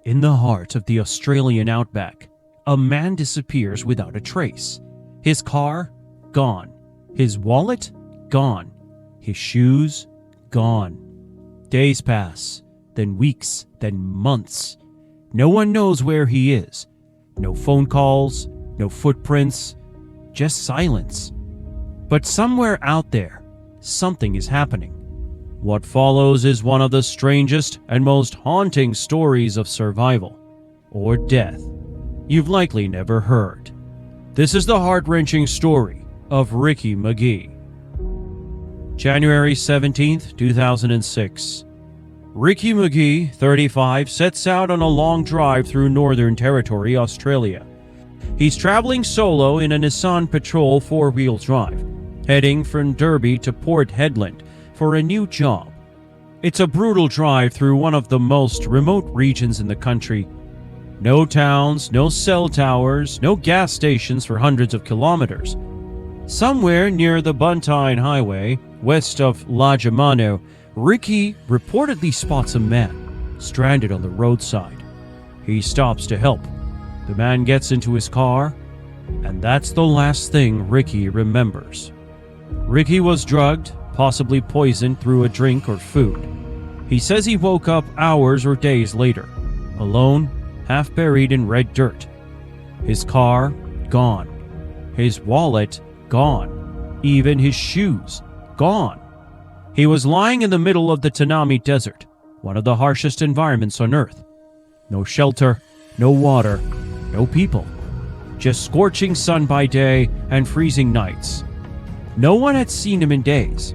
In the heart of the Australian outback, a man disappears without a trace. His car, gone. His wallet, gone. His shoes, gone. Days pass, then weeks, then months. No one knows where he is. No phone calls, no footprints, just silence. But somewhere out there, something is happening. What follows is one of the strangest and most haunting stories of survival or death you've likely never heard. This is the heart-wrenching story of Ricky McGee. January 17th, 2006. Ricky McGee, 35, sets out on a long drive through Northern Territory, Australia. He's traveling solo in a Nissan Patrol 4-wheel drive, heading from Derby to Port Hedland for a new job. It's a brutal drive through one of the most remote regions in the country. No towns, no cell towers, no gas stations for hundreds of kilometers. Somewhere near the Buntine Highway, west of Lajamano, Ricky reportedly spots a man stranded on the roadside. He stops to help. The man gets into his car, and that's the last thing Ricky remembers. Ricky was drugged, possibly poisoned through a drink or food. He says he woke up hours or days later, alone, half buried in red dirt. His car, gone. His wallet, gone. Even his shoes, gone. He was lying in the middle of the Tanami Desert, one of the harshest environments on Earth. No shelter, no water, no people. Just scorching sun by day and freezing nights. No one had seen him in days,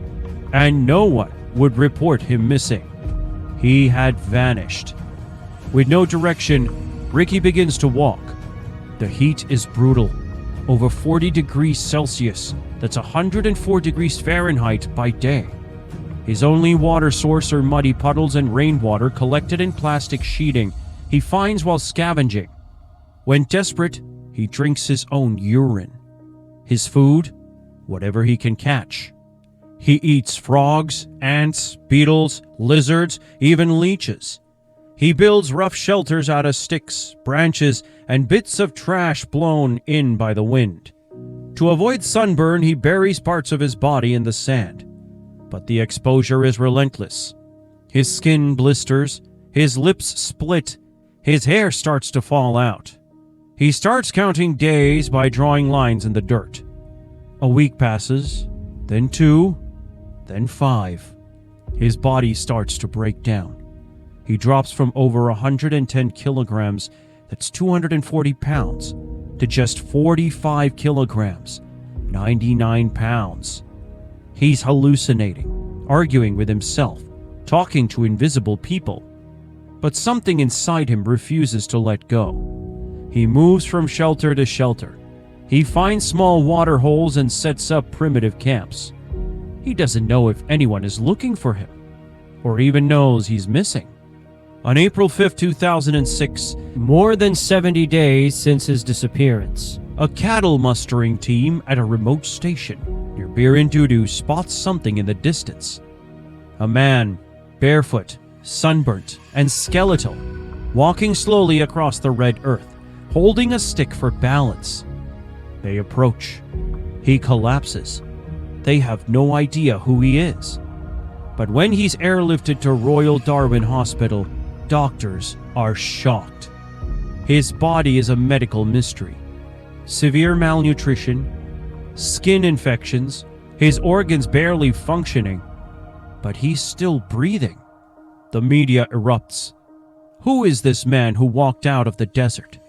and no one would report him missing. He had vanished. With no direction, Ricky begins to walk. The heat is brutal. Over 40 degrees Celsius, that's 104 degrees Fahrenheit by day. His only water source are muddy puddles and rainwater collected in plastic sheeting he finds while scavenging. When desperate, he drinks his own urine. His food, whatever he can catch. He eats frogs, ants, beetles, lizards, even leeches. He builds rough shelters out of sticks, branches, and bits of trash blown in by the wind. To avoid sunburn, he buries parts of his body in the sand. But the exposure is relentless. His skin blisters, his lips split, his hair starts to fall out. He starts counting days by drawing lines in the dirt. A week passes, then 2, then 5. His body starts to break down. He drops from over 110 kilograms, that's 240 pounds, to just 45 kilograms, 99 pounds. He's hallucinating, arguing with himself, talking to invisible people. But something inside him refuses to let go. He moves from shelter to shelter. He finds small water holes and sets up primitive camps. He doesn't know if anyone is looking for him, or even knows he's missing. On April 5, 2006, more than 70 days since his disappearance, a cattle mustering team at a remote station near Birindudu spots something in the distance. A man, barefoot, sunburnt, and skeletal, walking slowly across the red earth, holding a stick for balance. They approach. He collapses. They have no idea who he is. But when he's airlifted to Royal Darwin Hospital, doctors are shocked. His body is a medical mystery. Severe malnutrition, skin infections, his organs barely functioning, but he's still breathing. The media erupts. Who is this man who walked out of the desert?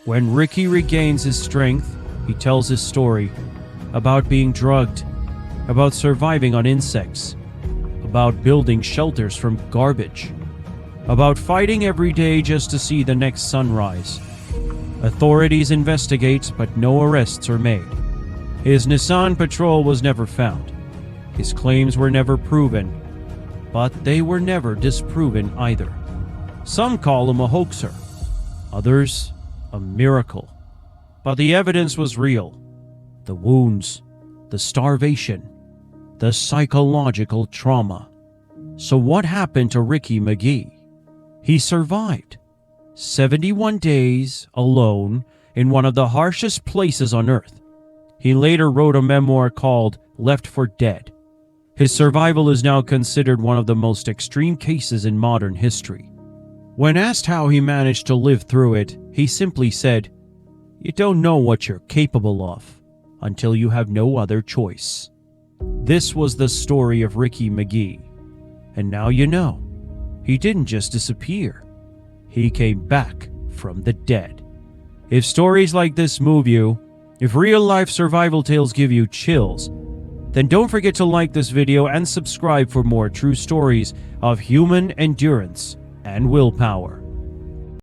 When Ricky regains his strength, he tells his story about being drugged, about surviving on insects, about building shelters from garbage, about fighting every day just to see the next sunrise. Authorities investigate, but no arrests are made. His Nissan Patrol was never found. His claims were never proven, but they were never disproven either. Some call him a hoaxer, others a miracle. But the evidence was real. The wounds, the starvation, the psychological trauma. So what happened to Ricky McGee? He survived. 71 days alone in one of the harshest places on Earth. He later wrote a memoir called Left for Dead. His survival is now considered one of the most extreme cases in modern history. When asked how he managed to live through it, he simply said, "You don't know what you're capable of until you have no other choice." This was the story of Ricky McGee. And now you know, he didn't just disappear. He came back from the dead. If stories like this move you, if real-life survival tales give you chills, then don't forget to like this video and subscribe for more true stories of human endurance and willpower.